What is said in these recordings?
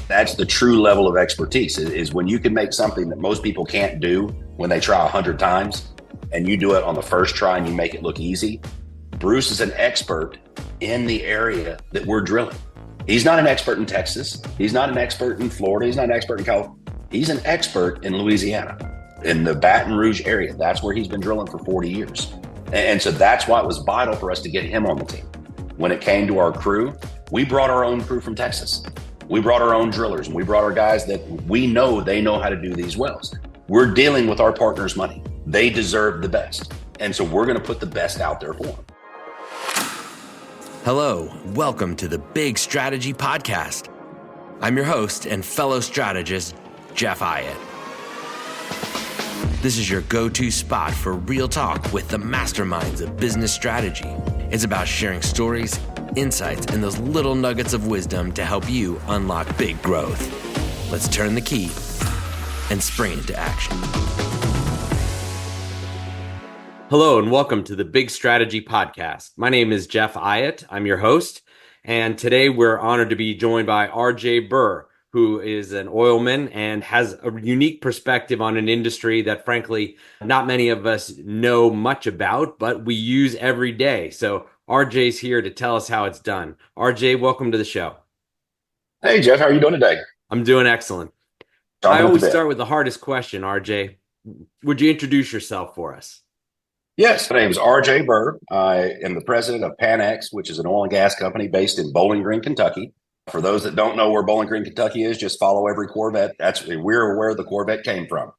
That's the true level of expertise is when you can make something that most people can't do when they try 100 times and you do it on the first try and you make it look easy. Bruce is an expert in the area that we're drilling. He's not an expert in Texas. He's not an expert in Florida. He's not an expert in California. He's an expert in Louisiana, in the Baton Rouge area. That's where he's been drilling for 40 years. And so that's why it was vital for us to get him on the team. When it came to our crew, we brought our own crew from Texas. We brought our own drillers, and we brought our guys that we know they know how to do these wells. We're dealing with our partners' money. They deserve the best. And so we're going to put the best out there for them. Hello, welcome to the Big Strategy Podcast. I'm your host and fellow strategist, Jeff Hyatt. This is your go-to spot for real talk with the masterminds of business strategy. It's about sharing stories, insights, and those little nuggets of wisdom to help you unlock big growth. Let's turn the key and spring into action. Hello and welcome to the Big Strategy Podcast. My name is Jeff Hyatt. I'm your host. And today we're honored to be joined by RJ Burr, who is an oilman and has a unique perspective on an industry that frankly, not many of us know much about, but we use every day. So RJ's here to tell us how it's done. RJ, welcome to the show. Hey, Jeff, how are you doing today? I'm doing excellent. I always start with the hardest question, RJ. Would you introduce yourself for us? Yes, my name is RJ Burr. I am the president of Panex, which is an oil and gas company based in Bowling Green, Kentucky. For those that don't know where Bowling Green, Kentucky is, just follow every Corvette. We're where the Corvette came from.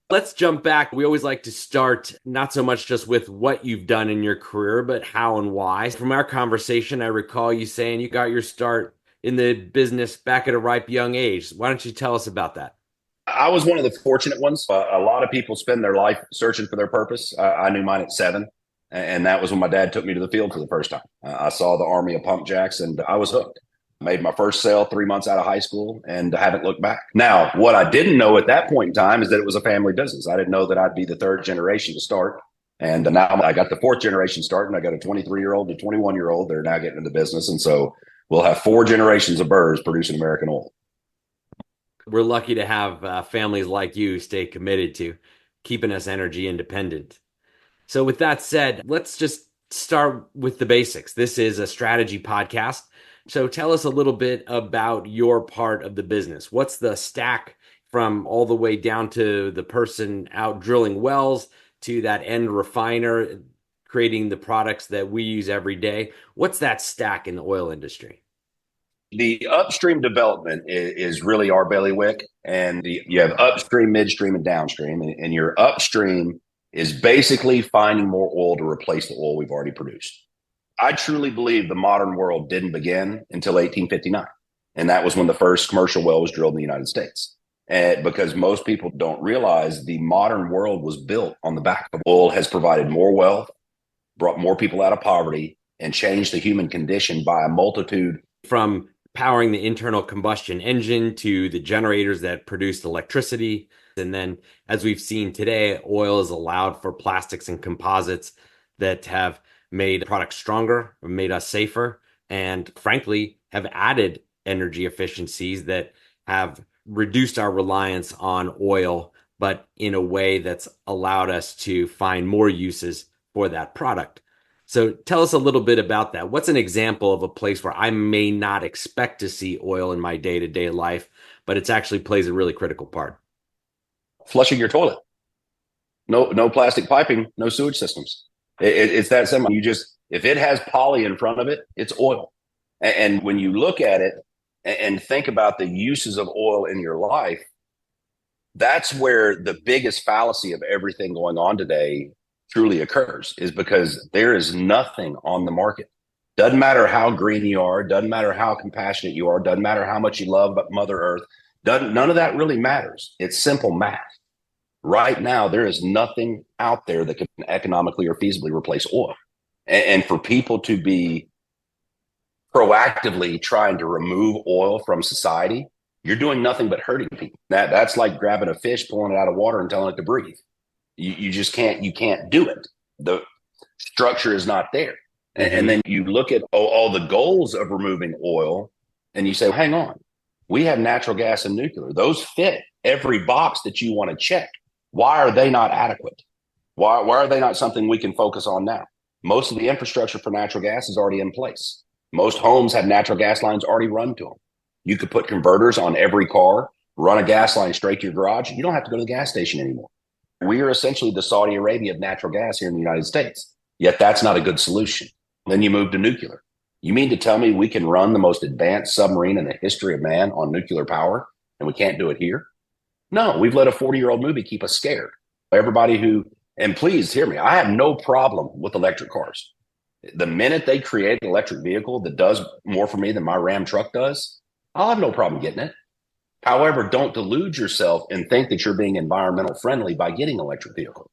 Let's jump back. We always like to start not so much just with what you've done in your career, but how and why. From our conversation, I recall you saying you got your start in the business back at a ripe young age. Why don't you tell us about that? I was one of the fortunate ones. A lot of people spend their life searching for their purpose. I knew mine at 7, and that was when my dad took me to the field for the first time. I saw the army of pump jacks, and I was hooked. Made my first sale 3 months out of high school and haven't looked back. Now, what I didn't know at that point in time is that it was a family business. I didn't know that I'd be the third generation to start. And now I got the fourth generation starting. I got a 23-year-old to 21-year-old. They're now getting into business. And so we'll have 4 generations of Burrs producing American oil. We're lucky to have families like you stay committed to keeping us energy independent. So with that said, let's just start with the basics. This is a strategy podcast. So tell us a little bit about your part of the business. What's the stack from all the way down to the person out drilling wells to that end refiner creating the products that we use every day? What's that stack in the oil industry? The upstream development is really our bailiwick, and you have upstream, midstream, and downstream. And your upstream is basically finding more oil to replace the oil we've already produced. I truly believe the modern world didn't begin until 1859, and that was when the first commercial well was drilled in the United States. And because most people don't realize the modern world was built on the back of oil has provided more wealth, brought more people out of poverty, and changed the human condition by a multitude. From powering the internal combustion engine to the generators that produced electricity. And then, as we've seen today, oil is allowed for plastics and composites that have made products stronger, made us safer, and frankly, have added energy efficiencies that have reduced our reliance on oil, but in a way that's allowed us to find more uses for that product. So tell us a little bit about that. What's an example of a place where I may not expect to see oil in my day-to-day life, but it actually plays a really critical part? Flushing your toilet. No plastic piping, no sewage systems. It's that simple. If it has poly in front of it, it's oil. And when you look at it and think about the uses of oil in your life, that's where the biggest fallacy of everything going on today truly occurs, is because there is nothing on the market. Doesn't matter how green you are, doesn't matter how compassionate you are, doesn't matter how much you love Mother Earth, none of that really matters. It's simple math. Right now, there is nothing out there that can economically or feasibly replace oil. And for people to be proactively trying to remove oil from society, you're doing nothing but hurting people. That's like grabbing a fish, pulling it out of water and telling it to breathe. You just can't do it. The structure is not there. And then you look at all the goals of removing oil and you say, well, hang on, We have natural gas and nuclear. Those fit every box that you want to check. Why are they not adequate? Why are they not something we can focus on now? Most of the infrastructure for natural gas is already in place. Most homes have natural gas lines already run to them. You could put converters on every car, run a gas line straight to your garage. You don't have to go to the gas station anymore. We are essentially the Saudi Arabia of natural gas here in the United States. Yet that's not a good solution. Then you move to nuclear. You mean to tell me we can run the most advanced submarine in the history of man on nuclear power and we can't do it here? No, we've let a 40-year-old movie keep us scared. Everybody who, and please hear me, I have no problem with electric cars. The minute they create an electric vehicle that does more for me than my Ram truck does, I'll have no problem getting it. However, don't delude yourself and think that you're being environmental friendly by getting an electric vehicle.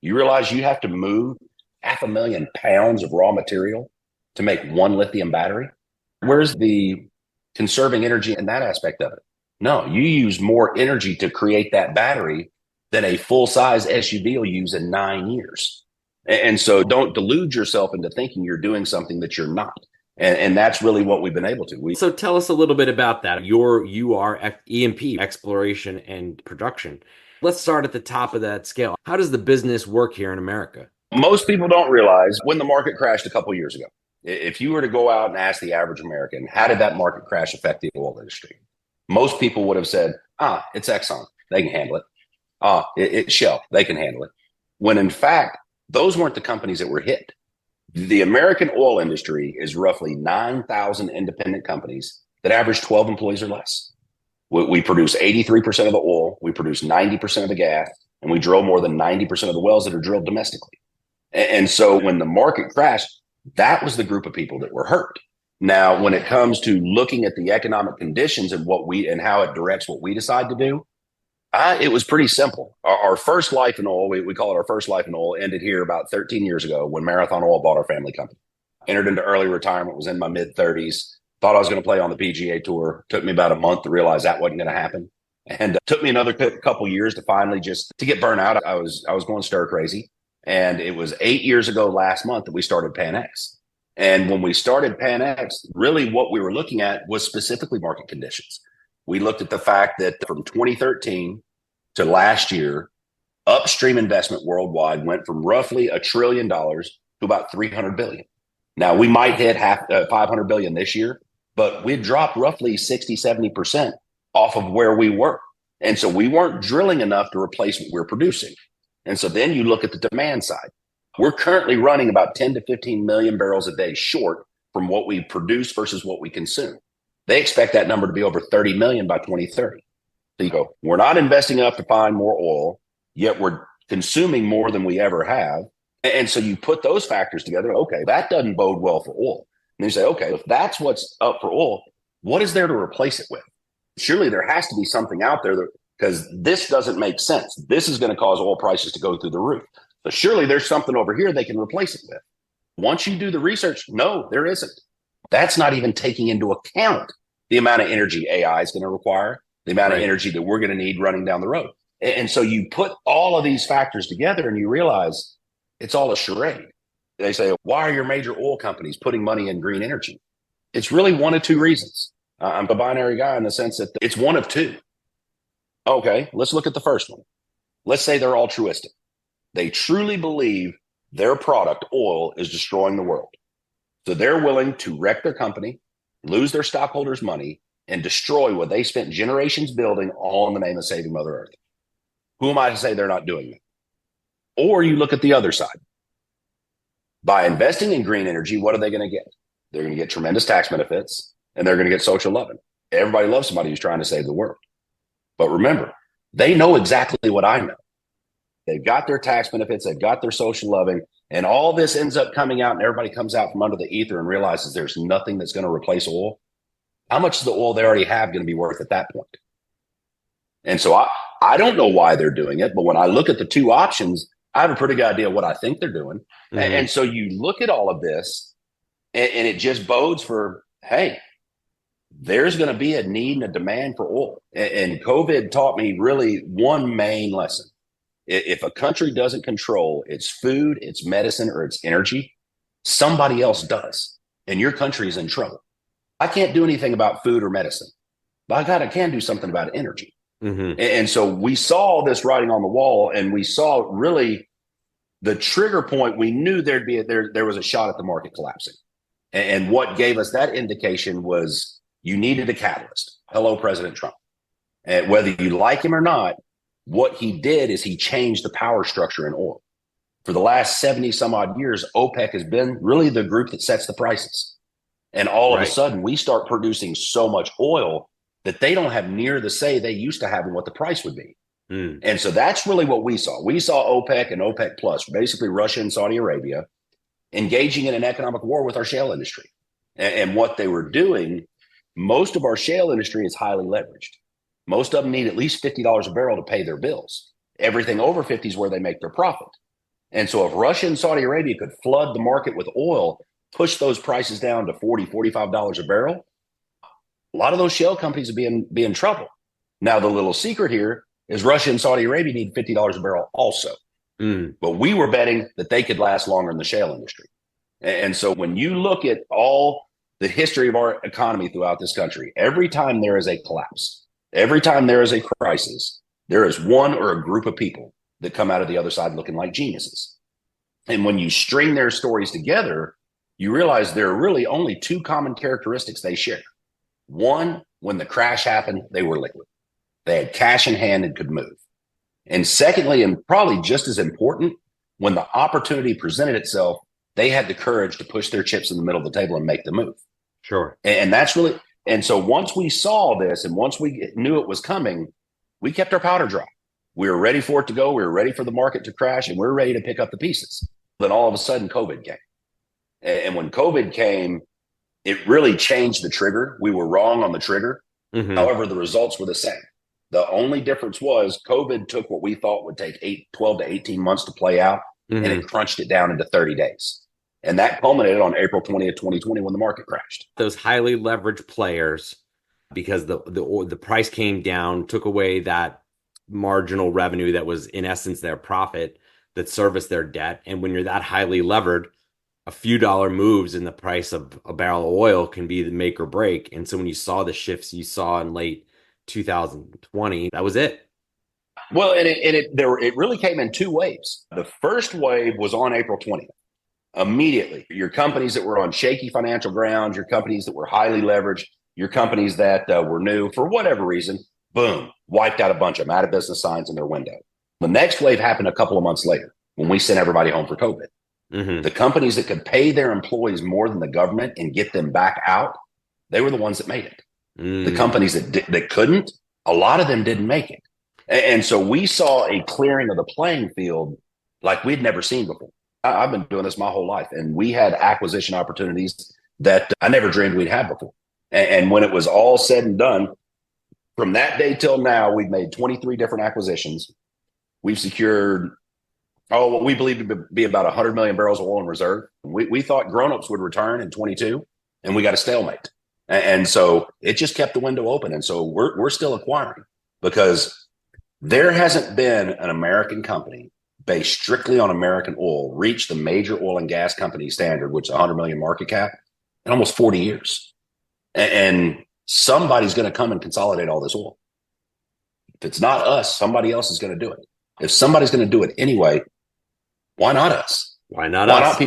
You realize you have to move 500,000 pounds of raw material to make one lithium battery? Where's the conserving energy in that aspect of it? No, you use more energy to create that battery than a full-size SUV will use in 9 years. And so don't delude yourself into thinking you're doing something that you're not. And that's really what we've been able to. So tell us a little bit about that. You are E&P, exploration and production. Let's start at the top of that scale. How does the business work here in America? Most people don't realize when the market crashed a couple of years ago, if you were to go out and ask the average American, how did that market crash affect the oil industry? Most people would have said, it's Exxon. They can handle it. It's Shell. They can handle it. When in fact, those weren't the companies that were hit. The American oil industry is roughly 9,000 independent companies that average 12 employees or less. We produce 83% of the oil, we produce 90% of the gas, and we drill more than 90% of the wells that are drilled domestically. And so when the market crashed, that was the group of people that were hurt. Now, when it comes to looking at the economic conditions and how it directs what we decide to do, it was pretty simple. Our first life in oil, we call it our first life in oil, ended here about 13 years ago when Marathon Oil bought our family company. Entered into early retirement, was in my mid-30s, thought I was going to play on the PGA Tour. Took me about a month to realize that wasn't going to happen. And took me another couple years to finally to get burnt out. I was going stir crazy. And it was 8 years ago last month that we started Panex. And when we started Panex, really what we were looking at was specifically market conditions. We looked at the fact that from 2013 to last year, upstream investment worldwide went from roughly $1 trillion to about $300 billion. Now, we might hit $500 billion this year, but we dropped roughly 60-70% off of where we were. And so we weren't drilling enough to replace what we're producing. And so then you look at the demand side. We're currently running about 10 to 15 million barrels a day short from what we produce versus what we consume. They expect that number to be over 30 million by 2030. So you go, we're not investing enough to find more oil, yet we're consuming more than we ever have. And so you put those factors together. Okay, that doesn't bode well for oil. And you say, okay, if that's what's up for oil, what is there to replace it with? Surely there has to be something out there because this doesn't make sense. This is going to cause oil prices to go through the roof. So surely there's something over here they can replace it with. Once you do the research, no, there isn't. That's not even taking into account the amount of energy AI is going to require, the amount of energy that we're going to need running down the road. And so you put all of these factors together and you realize it's all a charade. They say, why are your major oil companies putting money in green energy? It's really one of two reasons. I'm a binary guy in the sense that it's one of two. Okay, let's look at the first one. Let's say they're altruistic. They truly believe their product, oil, is destroying the world. So they're willing to wreck their company, lose their stockholders' money, and destroy what they spent generations building all in the name of saving Mother Earth. Who am I to say they're not doing it? Or you look at the other side. By investing in green energy, what are they going to get? They're going to get tremendous tax benefits, and they're going to get social loving. Everybody loves somebody who's trying to save the world. But remember, they know exactly what I know. They've got their tax benefits, they've got their social loving, and all this ends up coming out and everybody comes out from under the ether and realizes there's nothing that's going to replace oil. How much is the oil they already have going to be worth at that point? And so I don't know why they're doing it, but when I look at the two options, I have a pretty good idea what I think they're doing. Mm-hmm. And so you look at all of this and it just bodes for, hey, there's going to be a need and a demand for oil. And COVID taught me really one main lesson. If a country doesn't control its food, its medicine, or its energy, somebody else does. And your country is in trouble. I can't do anything about food or medicine. by God, I can do something about energy. Mm-hmm. And so we saw this writing on the wall, and we saw really the trigger point. We knew there was a shot at the market collapsing. And what gave us that indication was you needed a catalyst. Hello, President Trump. And whether you like him or not, what he did is he changed the power structure in oil. For the last 70 some odd years, OPEC has been really the group that sets the prices. And all of a sudden, we start producing so much oil that they don't have near the say they used to have in what the price would be. And so that's really what we saw. We saw OPEC and OPEC Plus, basically Russia and Saudi Arabia, engaging in an economic war with our shale industry. And what they were doing, most of our shale industry is highly leveraged. Most of them need at least $50 a barrel to pay their bills. Everything over 50 is where they make their profit. And so if Russia and Saudi Arabia could flood the market with oil, push those prices down to $40, $45 a barrel, a lot of those shale companies would be in trouble. Now, the little secret here is Russia and Saudi Arabia need $50 a barrel also. But we were betting that they could last longer in the shale industry. And so when you look at all the history of our economy throughout this country, every time there is a collapse, every time there is a crisis, there is one or a group of people that come out of the other side looking like geniuses. And when you string their stories together, you realize there are really only two common characteristics they share. One, when the crash happened, they were liquid. They had cash in hand and could move. And secondly, and probably just as important, when the opportunity presented itself, they had the courage to push their chips in the middle of the table and make the move. Sure. And that's really, and so once we saw this and once we knew it was coming, we kept our powder dry. We were ready for it to go. We were ready for the market to crash, and we were ready to pick up the pieces. Then all of a sudden, COVID came. And when COVID came, it really changed the trigger. We were wrong on the trigger. However, the results were the same. The only difference was COVID took what we thought would take 12 to 18 months to play out, and it crunched it down into 30 days. And that culminated on April 20th, 2020, when the market crashed. Those highly leveraged players, because the price came down, took away that marginal revenue that was in essence their profit that serviced their debt. And when you're that highly levered, a few dollar moves in the price of a barrel of oil can be the make or break. And so when you saw the shifts you saw in late 2020, that was it. Well, it really came in two waves. The first wave was on April 20th. Immediately, your companies that were on shaky financial grounds, your companies that were highly leveraged, your companies that were new for whatever reason, boom, wiped out a bunch of them, out of business signs in their window. The next wave happened a couple of months later when we sent everybody home for COVID. The companies that could pay their employees more than the government and get them back out, they were the ones that made it. The companies that couldn't, a lot of them didn't make it. And so we saw a clearing of the playing field like we'd never seen before. I've been doing this my whole life, and we had acquisition opportunities that I never dreamed we'd have before. And when it was all said and done, from that day till now, we've made 23 different acquisitions. We've secured, what we believe to be about 100 million barrels of oil in reserve. We thought grownups would return in 22, and we got a stalemate. And so it just kept the window open. And so we're still acquiring, because there hasn't been an American company based strictly on American oil reach the major oil and gas company standard, which is 100 million market cap, in almost 40 years. And somebody's going to come and consolidate all this oil. If it's not us, somebody else is going to do it. If somebody's going to do it anyway, why not us? Why not us?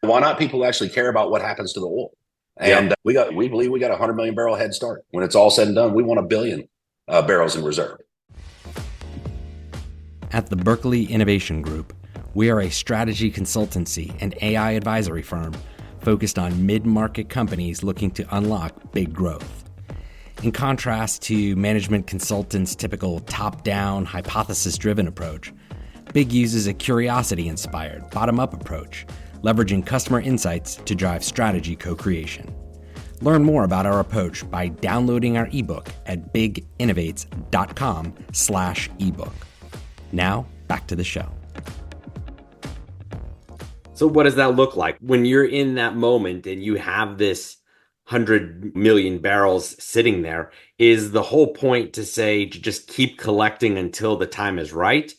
Why not people actually care about what happens to the oil? And we believe we got a 100 million barrel head start. When it's all said and done, we want 1 billion barrels in reserve. At the Berkeley Innovation Group, we are a strategy consultancy and AI advisory firm focused on mid-market companies looking to unlock big growth. In contrast to management consultants' typical top-down, hypothesis-driven approach, Big uses a curiosity-inspired, bottom-up approach, leveraging customer insights to drive strategy co-creation. Learn more about our approach by downloading our ebook at biginnovates.com/ebook. Now, back to the show. So what does that look like when you're in that moment and you have this 100 million barrels sitting there? Is the whole point to say to just keep collecting until the time is right?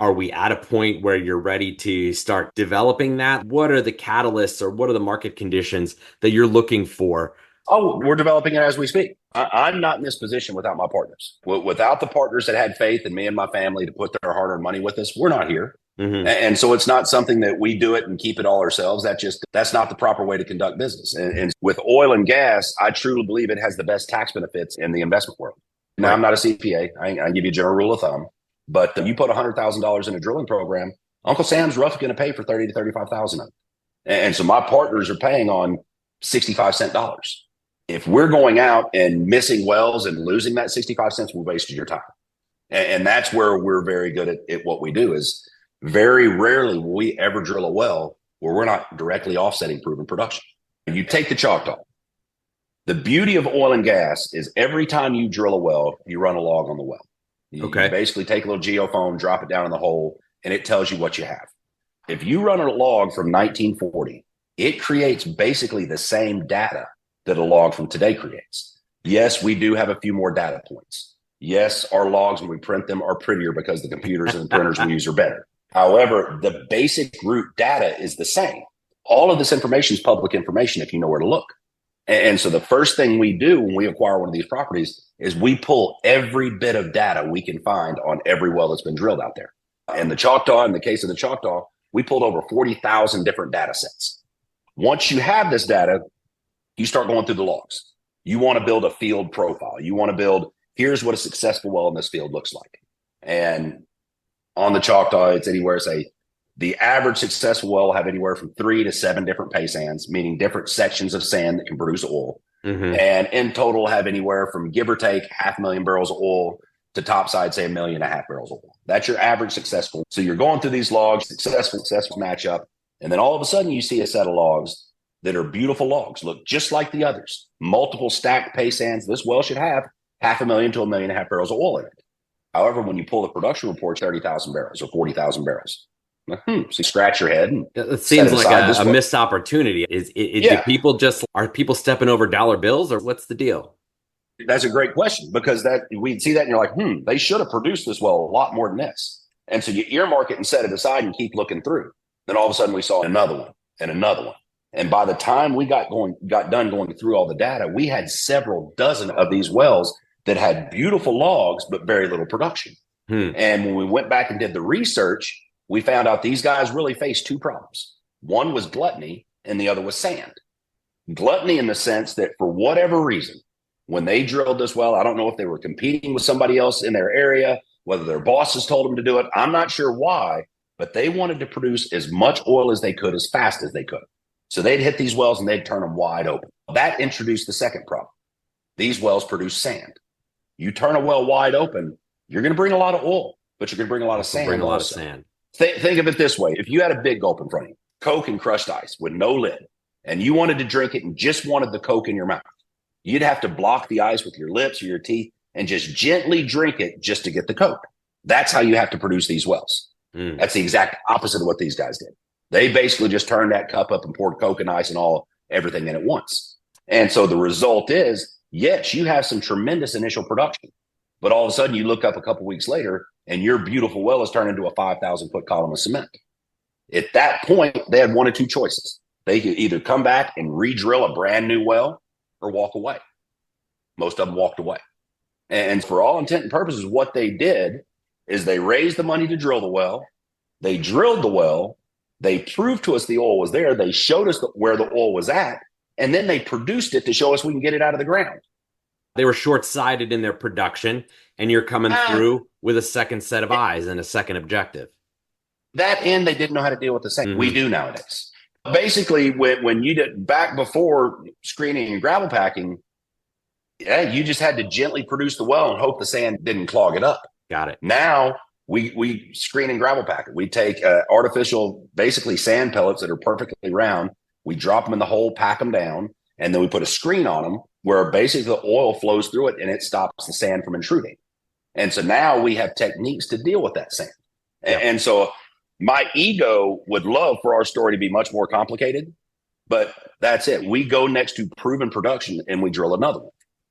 Are we at a point where you're ready to start developing that? What are the catalysts or what are the market conditions that you're looking for Oh, we're developing it as we speak. I'm not in this position without my partners. Without the partners that had faith in me and my family to put their hard-earned money with us, we're not here. Mm-hmm. And so it's not something that we do it and keep it all ourselves. That's not the proper way to conduct business. And with oil and gas, I truly believe it has the best tax benefits in the investment world. Now, I'm not a CPA. I can give you a general rule of thumb, but you put $100,000 in a drilling program, Uncle Sam's roughly going to pay for 30 to 35,000 of it. And so my partners are paying on 65-cent dollars. If we're going out and missing wells and losing that 65 cents, we wasted your time. And that's where we're very good at what we do. Is very rarely will we ever drill a well where we're not directly offsetting proven production. You take the Choctaw. The beauty of oil and gas is every time you drill a well, you run a log on the well. You basically take a little geophone, drop it down in the hole, and it tells you what you have. If you run a log from 1940, it creates basically the same data that a log from today creates. Yes, we do have a few more data points. Yes, our logs, when we print them, are prettier because the computers and the printers we use are better. However, the basic root data is the same. All of this information is public information if you know where to look. And so the first thing we do when we acquire one of these properties is we pull every bit of data we can find on every well that's been drilled out there. And the Choctaw, in the case of the Choctaw, we pulled over 40,000 different data sets. Once you have this data, you start going through the logs. You want to build a field profile. You want to build, here's what a successful well in this field looks like. And on the Choctaw, it's anywhere, say, the average successful well will have anywhere from 3 to 7 different pay sands, meaning different sections of sand that can produce oil. Mm-hmm. And in total have anywhere from, give or take, 500,000 barrels of oil to topside, say, 1.5 million barrels of oil. That's your average successful. So you're going through these logs, successful matchup. And then all of a sudden you see a set of logs that are beautiful logs, look just like the others. Multiple stacked pay sands. This well should have 500,000 to 1.5 million barrels of oil in it. However, when you pull the production report, 30,000 barrels or 40,000 barrels. So you scratch your head. And it seems like a missed opportunity. Are people stepping over dollar bills, or what's the deal? That's a great question, because we'd see that and you're like, they should have produced this well a lot more than this. And so you earmark it and set it aside and keep looking through. Then all of a sudden we saw another one and another one. And by the time we got done going through all the data, we had several dozen of these wells that had beautiful logs, but very little production. And when we went back and did the research, we found out these guys really faced two problems. One was gluttony and the other was sand. Gluttony in the sense that for whatever reason, when they drilled this well, I don't know if they were competing with somebody else in their area, whether their bosses told them to do it. I'm not sure why, but they wanted to produce as much oil as they could, as fast as they could. So they'd hit these wells and they'd turn them wide open. That introduced the second problem. These wells produce sand. You turn a well wide open, you're going to bring a lot of oil, but you're going to bring a lot of sand. Think of it this way. If you had a big gulp in front of you, Coke and crushed ice with no lid, and you wanted to drink it and just wanted the Coke in your mouth, you'd have to block the ice with your lips or your teeth and just gently drink it just to get the Coke. That's how you have to produce these wells. That's the exact opposite of what these guys did. They basically just turned that cup up and poured Coke and ice and everything in at once. And so the result is, yes, you have some tremendous initial production, but all of a sudden you look up a couple weeks later and your beautiful well is turned into a 5,000-foot column of cement. At that point, they had one of two choices. They could either come back and re-drill a brand new well or walk away. Most of them walked away. And for all intent and purposes, what they did is they raised the money to drill the well. They drilled the well. They proved to us the oil was there. They showed us where the oil was at, and then they produced it to show us we can get it out of the ground. They were short-sighted in their production, and you're coming through with a second set of eyes and a second objective. That end, they didn't know how to deal with the same. We do nowadays. Basically, when you did back before screening and gravel packing, you just had to gently produce the well and hope the sand didn't clog it up. Got it. Now we screen and gravel pack it. We take artificial, basically sand pellets that are perfectly round. We drop them in the hole, pack them down, and then we put a screen on them where basically the oil flows through it and it stops the sand from intruding. And so now we have techniques to deal with that sand. Yep. And so my ego would love for our story to be much more complicated, but that's it. We go next to proven production and we drill another one.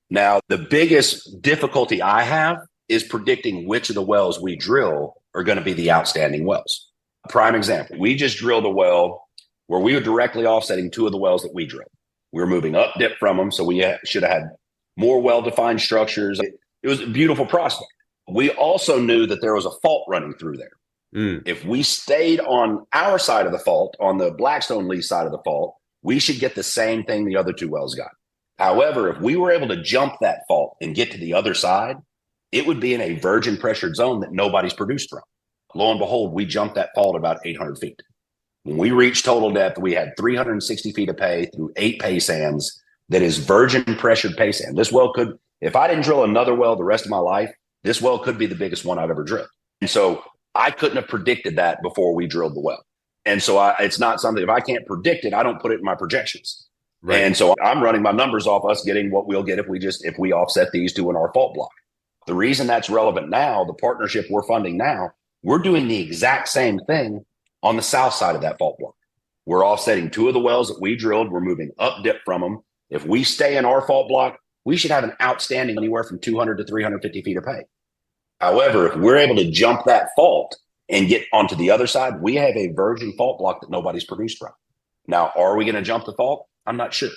Now, the biggest difficulty I have is predicting which of the wells we drill are going to be the outstanding wells. Prime example, we just drilled a well where we were directly offsetting two of the wells that we drilled. We were moving up dip from them. So we should have had more well-defined structures. It was a beautiful prospect. We also knew that there was a fault running through there. If we stayed on our side of the fault, on the Blackstone lease side of the fault, we should get the same thing the other two wells got. However, if we were able to jump that fault and get to the other side, it would be in a virgin pressured zone that nobody's produced from. Lo and behold, we jumped that fault about 800 feet. When we reached total depth, we had 360 feet of pay through 8 pay sands that is virgin pressured pay sand. This well could, if I didn't drill another well the rest of my life, this well could be the biggest one I've ever drilled. And so I couldn't have predicted that before we drilled the well. And so it's not something, if I can't predict it, I don't put it in my projections. Right. And so I'm running my numbers off us getting what we'll get if we offset these two in our fault block. The reason that's relevant now, the partnership we're funding now, we're doing the exact same thing on the south side of that fault block. We're offsetting 2 of the wells that we drilled. We're moving up dip from them. If we stay in our fault block, we should have an outstanding anywhere from 200 to 350 feet of pay. However, if we're able to jump that fault and get onto the other side, we have a virgin fault block that nobody's produced from. Now, are we going to jump the fault? I'm not sure.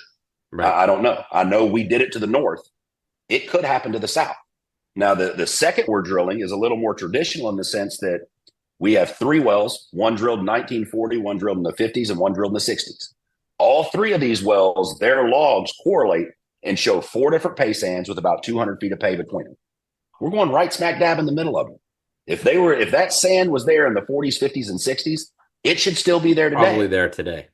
Right. I don't know. I know we did it to the north. It could happen to the south. Now, the second we're drilling is a little more traditional in the sense that we have 3 wells, one drilled in 1940, one drilled in the 50s, and one drilled in the 60s. All 3 of these wells, their logs correlate and show 4 different pay sands with about 200 feet of pay between them. We're going right smack dab in the middle of them. If that sand was there in the 40s, 50s, and 60s, it should still be there today. Probably there today.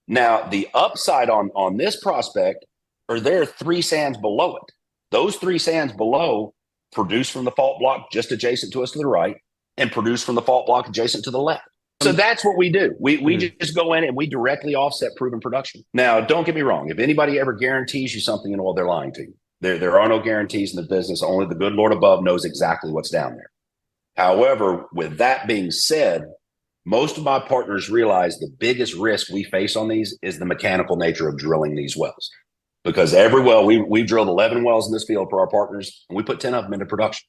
Now, the upside on this prospect are there 3 sands below it. Those 3 sands below produce from the fault block just adjacent to us to the right and produce from the fault block adjacent to the left. So that's what we do. We just go in and we directly offset proven production. Now, don't get me wrong. If anybody ever guarantees you something in oil, they're lying to you. There are no guarantees in the business. Only the good Lord above knows exactly what's down there. However, with that being said, most of my partners realize the biggest risk we face on these is the mechanical nature of drilling these wells. Because every well, we've drilled 11 wells in this field for our partners, and we put 10 of them into production.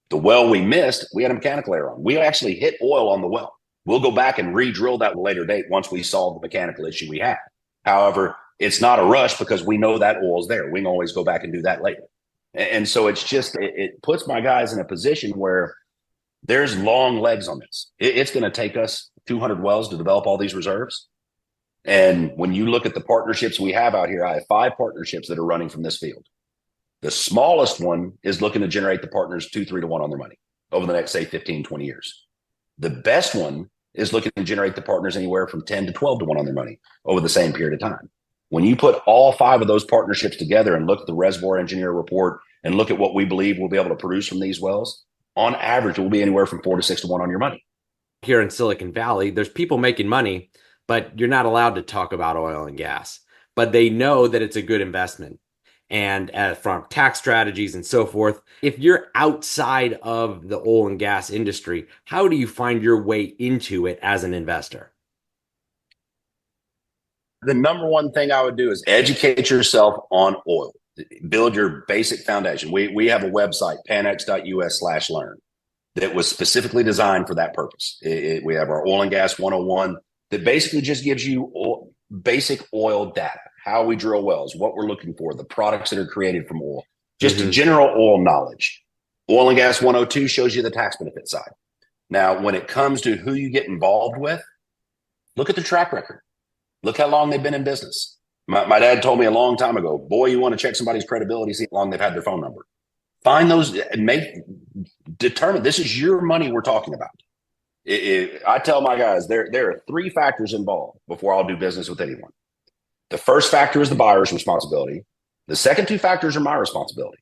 The well we missed, we had a mechanical error on. We actually hit oil on the well. We'll go back and re-drill that at a later date once we solve the mechanical issue we had. However, it's not a rush because we know that oil's there. We can always go back and do that later. And so it's just, it puts my guys in a position where there's long legs on this. It's going to take us 200 wells to develop all these reserves. And when you look at the partnerships we have out here, I have 5 partnerships that are running from this field. The smallest one is looking to generate the partners 2-3 to 1 on their money over the next, say, 15, 20 years. The best one is looking to generate the partners anywhere from 10 to 12 to 1 on their money over the same period of time. When you put all 5 of those partnerships together and look at the reservoir engineer report and look at what we believe we'll be able to produce from these wells, on average, it will be anywhere from 4 to 6 to 1 on your money. Here in Silicon Valley, there's people making money, but you're not allowed to talk about oil and gas. But they know that it's a good investment. And from tax strategies and so forth, if you're outside of the oil and gas industry, how do you find your way into it as an investor? The number one thing I would do is educate yourself on oil. Build your basic foundation. We have a website, panex.us/learn, that was specifically designed for that purpose. We have our Oil and Gas 101 that basically just gives you basic oil data, how we drill wells, what we're looking for, the products that are created from oil, just general oil knowledge. Oil and Gas 102 shows you the tax benefit side. Now, when it comes to who you get involved with, look at the track record. Look how long they've been in business. My dad told me a long time ago, boy, you want to check somebody's credibility, see how long they've had their phone number. Find those and determine this is your money we're talking about. I tell my guys, there are 3 factors involved before I'll do business with anyone. The first factor is the buyer's responsibility. The second 2 factors are my responsibility.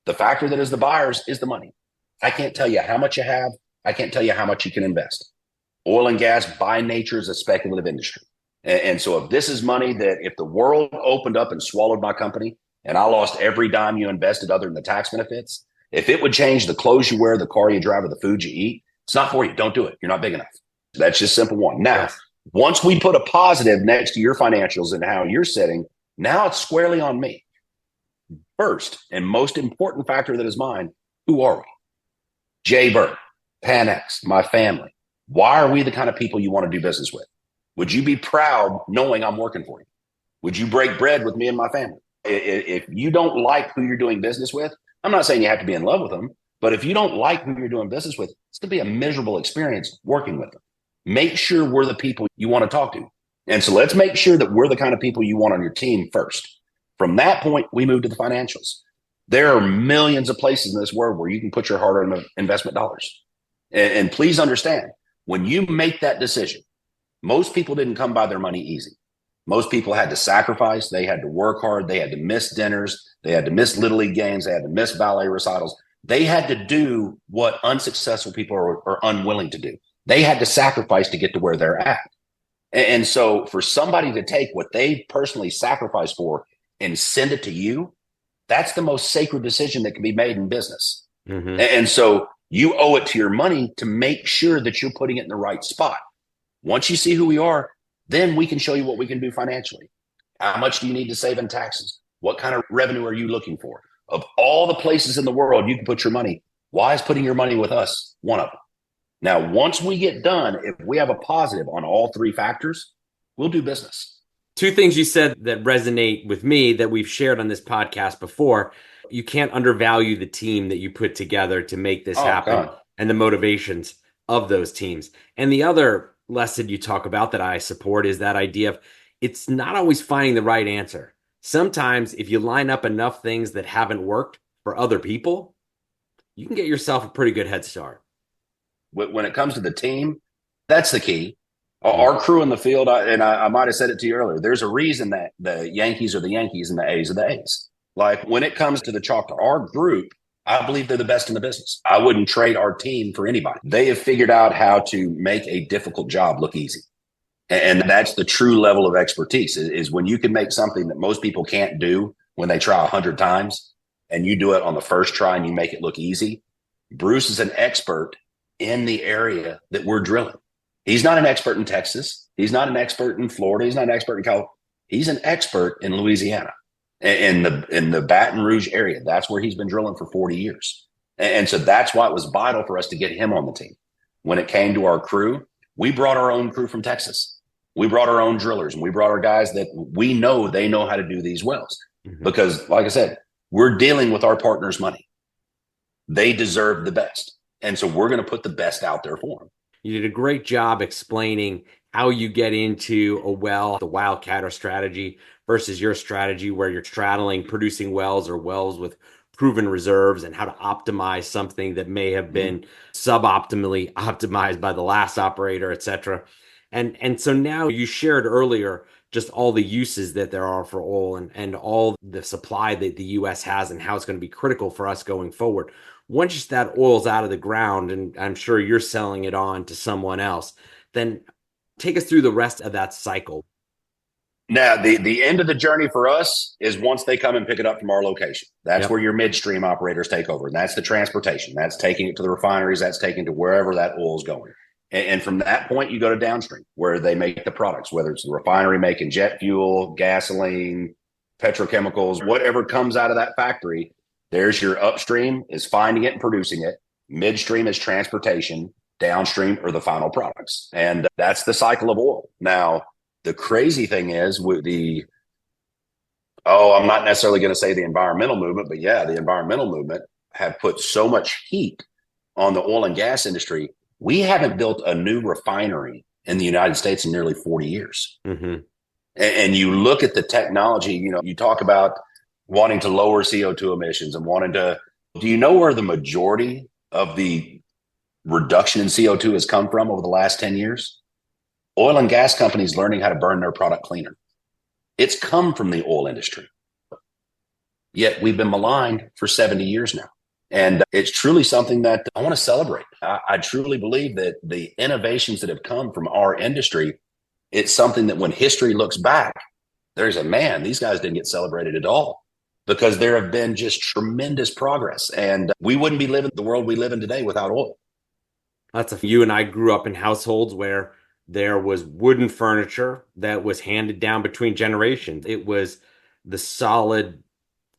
The factor that is the buyer's is the money. I can't tell you how much you have. I can't tell you how much you can invest. Oil and gas by nature is a speculative industry. And so if this is money that if the world opened up and swallowed my company and I lost every dime you invested other than the tax benefits, if it would change the clothes you wear, the car you drive, or the food you eat, it's not for you. Don't do it. You're not big enough. That's just simple one. Now, once we put a positive next to your financials and how you're sitting, now it's squarely on me. First and most important factor that is mine, who are we? Jay Burr, Panex, my family. Why are we the kind of people you want to do business with? Would you be proud knowing I'm working for you? Would you break bread with me and my family? If you don't like who you're doing business with, I'm not saying you have to be in love with them, but if you don't like who you're doing business with, it's going to be a miserable experience working with them. Make sure we're the people you want to talk to. And so let's make sure that we're the kind of people you want on your team first. From that point, we move to the financials. There are millions of places in this world where you can put your hard-earned investment dollars. And please understand, when you make that decision, most people didn't come by their money easy. Most people had to sacrifice. They had to work hard. They had to miss dinners. They had to miss Little League games. They had to miss ballet recitals. They had to do what unsuccessful people are unwilling to do. They had to sacrifice to get to where they're at. And so for somebody to take what they personally sacrificed for and send it to you, that's the most sacred decision that can be made in business. Mm-hmm. And so you owe it to your money to make sure that you're putting it in the right spot. Once you see who we are, then we can show you what we can do financially. How much do you need to save in taxes? What kind of revenue are you looking for? Of all the places in the world you can put your money, why is putting your money with us one of them? Now, once we get done, if we have a positive on all three factors, we'll do business. Two things you said that resonate with me that we've shared on this podcast before. You can't undervalue the team that you put together to make this happen and the motivations of those teams. And the other lesson you talk about that I support is that idea of it's not always finding the right answer. Sometimes if you line up enough things that haven't worked for other people, you can get yourself a pretty good head start. When it comes to the team, that's the key. Our crew in the field, and I might have said it to you earlier, there's a reason that the Yankees are the Yankees and the A's are the A's. Like when it comes to the chalk, our group, I believe they're the best in the business. I wouldn't trade our team for anybody. They have figured out how to make a difficult job look easy. And that's the true level of expertise is when you can make something that most people can't do when they try 100 times and you do it on the first try and you make it look easy. Bruce is an expert in the area that we're drilling. He's not an expert in Texas. He's not an expert in Florida. He's not an expert in California. He's an expert in Louisiana, in the Baton Rouge area. That's where he's been drilling for 40 years. And so that's why it was vital for us to get him on the team. When it came to our crew, we brought our own crew from Texas. We brought our own drillers, and we brought our guys that we know they know how to do these wells. Mm-hmm. Because, like I said, we're dealing with our partners' money. They deserve the best. And so we're going to put the best out there for them. You did a great job explaining how you get into a well, the wildcatter strategy versus your strategy where you're straddling producing wells or wells with proven reserves, and how to optimize something that may have been suboptimally optimized by the last operator, et cetera. And so now you shared earlier just all the uses that there are for oil and all the supply that the U.S. has and how it's going to be critical for us going forward. Once that oil's out of the ground, and I'm sure you're selling it on to someone else, then take us through the rest of that cycle. Now, the end of the journey for us is once they come and pick it up from our location. That's where your midstream operators take over. And that's the transportation. That's taking it to the refineries. That's taking it to wherever that oil is going. And from that point, you go to downstream, where they make the products, whether it's the refinery making jet fuel, gasoline, petrochemicals, whatever comes out of that factory. There's your upstream is finding it and producing it. Midstream is transportation. Downstream are the final products. And that's the cycle of oil. Now, the crazy thing is with I'm not necessarily going to say the environmental movement, but yeah, the environmental movement have put so much heat on the oil and gas industry. We haven't built a new refinery in the United States in nearly 40 years. Mm-hmm. And you look at the technology, you talk about wanting to lower CO2 emissions and do you know where the majority of the reduction in CO2 has come from over the last 10 years? Oil and gas companies learning how to burn their product cleaner. It's come from the oil industry. Yet we've been maligned for 70 years now. And it's truly something that I want to celebrate. I truly believe that the innovations that have come from our industry, it's something that when history looks back, these guys didn't get celebrated at all, because there have been just tremendous progress. And we wouldn't be living the world we live in today without oil. You and I grew up in households where there was wooden furniture that was handed down between generations. It was the solid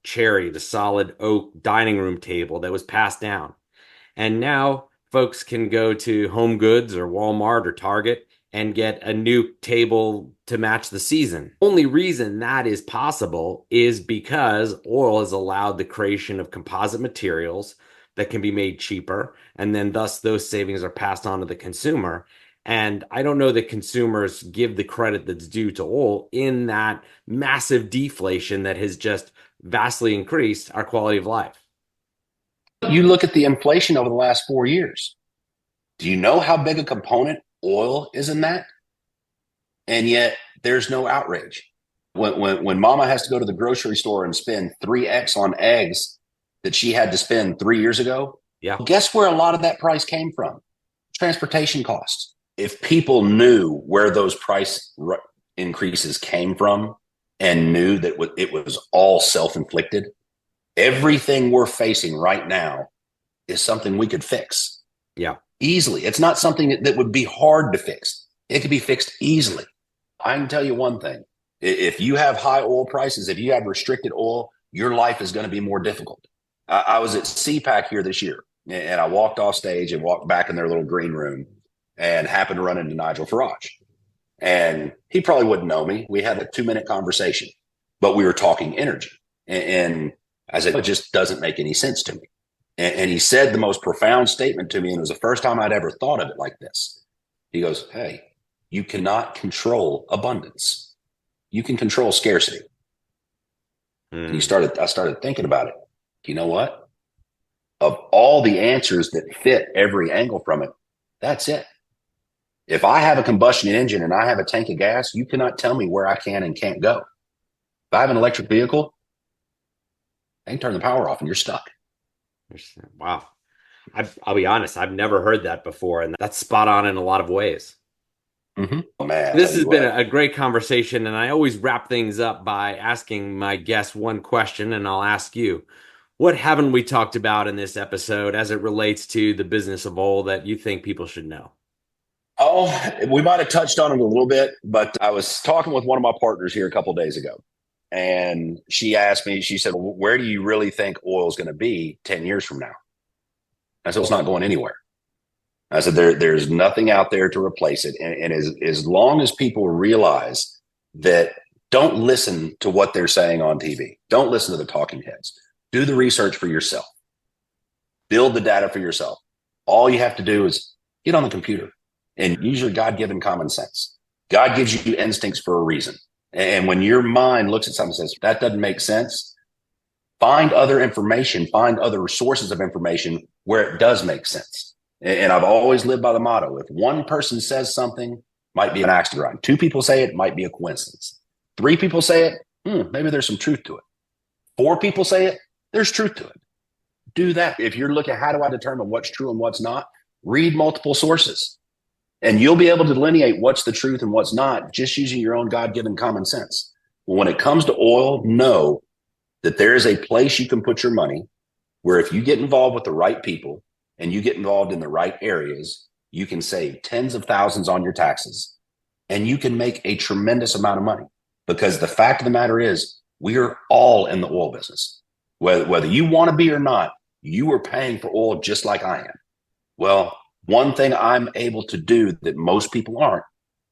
cherry, the solid oak dining room table that was passed down. And now folks can go to Home Goods or Walmart or Target and get a new table to match the season. Only reason that is possible is because oil has allowed the creation of composite materials that can be made cheaper, and then thus those savings are passed on to the consumer. And I don't know that consumers give the credit that's due to oil in that massive deflation that has just vastly increased our quality of life. You look at the inflation over the last 4 years. Do you know how big a component oil is in that? And yet there's no outrage. When mama has to go to the grocery store and spend 3x on eggs that she had to spend 3 years ago, yeah, guess where a lot of that price came from? Transportation costs. If people knew where those price increases came from and knew that it was all self-inflicted, everything we're facing right now is something we could fix. Yeah. Easily. It's not something that would be hard to fix. It could be fixed easily. I can tell you one thing. If you have high oil prices, if you have restricted oil, your life is going to be more difficult. I was at CPAC here this year, and I walked off stage and walked back in their little green room and happened to run into Nigel Farage. And he probably wouldn't know me. We had a 2-minute conversation, but we were talking energy. And I said, it just doesn't make any sense to me. And he said the most profound statement to me, and it was the first time I'd ever thought of it like this. He goes, hey, you cannot control abundance. You can control scarcity. And I started thinking about it. You know what? Of all the answers that fit every angle from it, that's it. If I have a combustion engine and I have a tank of gas, you cannot tell me where I can and can't go. If I have an electric vehicle, I can turn the power off and you're stuck. Wow. I'll be honest, I've never heard that before, and that's spot on in a lot of ways. Mm-hmm. Oh, man, this has been a great conversation, and I always wrap things up by asking my guests one question, and I'll ask you, what haven't we talked about in this episode as it relates to the business of oil that you think people should know? Oh, we might have touched on it a little bit, but I was talking with one of my partners here a couple of days ago. And she asked me, she said, well, where do you really think oil is going to be 10 years from now? I said, it's not going anywhere. I said, there's nothing out there to replace it. And as long as people realize that, don't listen to what they're saying on TV. Don't listen to the talking heads. Do the research for yourself. Build the data for yourself. All you have to do is get on the computer and use your God-given common sense. God gives you instincts for a reason. And when your mind looks at something and says, that doesn't make sense, find other information, find other sources of information where it does make sense. And I've always lived by the motto, if one person says something, might be an axe to grind. 2 people say it, might be a coincidence. 3 people say it, maybe there's some truth to it. 4 people say it, there's truth to it. Do that. If you're looking, how do I determine what's true and what's not? Read multiple sources. And you'll be able to delineate what's the truth and what's not just using your own God-given common sense. When it comes to oil, know that there is a place you can put your money where if you get involved with the right people and you get involved in the right areas, you can save tens of thousands on your taxes and you can make a tremendous amount of money. Because the fact of the matter is, we are all in the oil business. Whether you want to be or not, you are paying for oil just like I am. Well, one thing I'm able to do that most people aren't,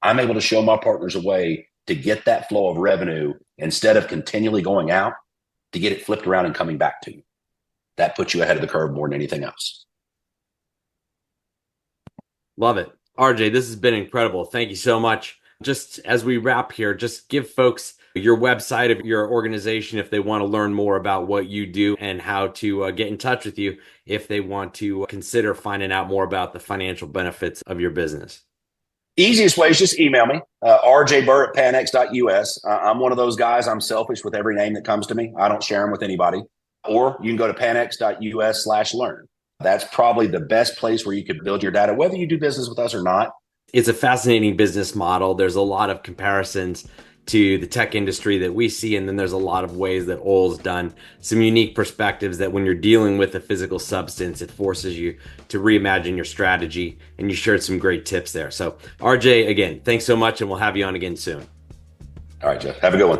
I'm able to show my partners a way to get that flow of revenue instead of continually going out, to get it flipped around and coming back to you. That puts you ahead of the curve more than anything else. Love it. RJ, this has been incredible. Thank you so much. Just as we wrap here, just give folks your website of your organization if they want to learn more about what you do, and how to get in touch with you if they want to consider finding out more about the financial benefits of your business. Easiest way is just email me, rjburr@panex.us. I'm one of those guys. I'm selfish with every name that comes to me. I don't share them with anybody. Or you can go to panex.us/learn. That's probably the best place where you could build your data, whether you do business with us or not. It's a fascinating business model. There's a lot of comparisons to the tech industry that we see, and then there's a lot of ways that oil's done, some unique perspectives that when you're dealing with a physical substance, it forces you to reimagine your strategy, and you shared some great tips there. So RJ, again, thanks so much, and we'll have you on again soon. All right, Jeff, have a good one.